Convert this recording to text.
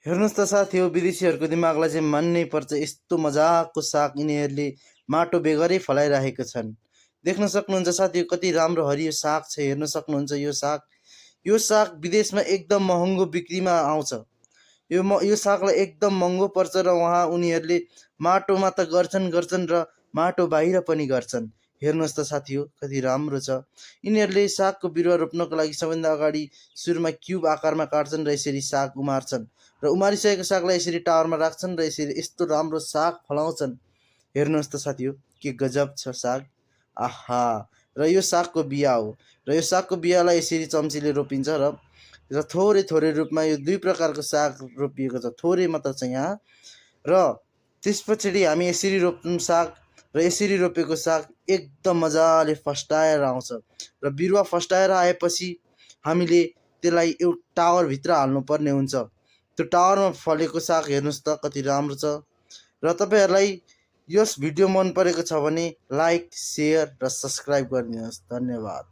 हेर्नुहोस् त साथी हो, विदेशीहरूको दिमागलाई चाहिँ मान्नै पर्छ। यस्तो मजाको साग यिनीहरूले माटो बेगरै फलाइरहेको छन्। देख्न सक्नुहुन्छ साथी, कति राम्रो हरियो साग छ। हेर्न सक्नुहुन्छ यो साग विदेशमा एकदम महँगो बिक्रीमा आउँछ। यो सागलाई एकदम महँगो पर्छ र उनीहरूले माटोमा त गर्छन् र माटो बाहिर पनि गर्छन्। हेर्नुहोस् त साथी हो, कति राम्रो छ। यिनीहरूले सागको बिरुवा रोप्नको लागि सबैभन्दा अगाडि सुरुमा क्युब आकारमा काट्छन् र यसरी साग उमार्छन् र उमारिसकेको सागलाई यसरी टावरमा राख्छन् र यसरी यस्तो राम्रो साग फलाउँछन्। हेर्नुहोस् त साथी हो, के गजब छ साग। आहा! र यो सागको बिया हो र यो सागको बियालाई यसरी चम्चीले रोपिन्छ र थोरै थोरै रूपमा यो दुई प्रकारको साग रोपिएको छ। थोरै मात्र छ यहाँ। र त्यसपछि हामी यसरी रोप्छौँ साग, र यसरी रोपेको साग एकदम मजाले फस्टाएर आउँछ र बिरुवा फस्टाएर आएपछि हामीले त्यसलाई एउटा टावरभित्र हाल्नुपर्ने हुन्छ। त्यो टावरमा फलेको साग हेर्नुहोस् त कति राम्रो छ। र तपाईँहरूलाई यस भिडियो मन परेको छ भने लाइक, सेयर र सब्सक्राइब गरिदिनुहोस्। धन्यवाद।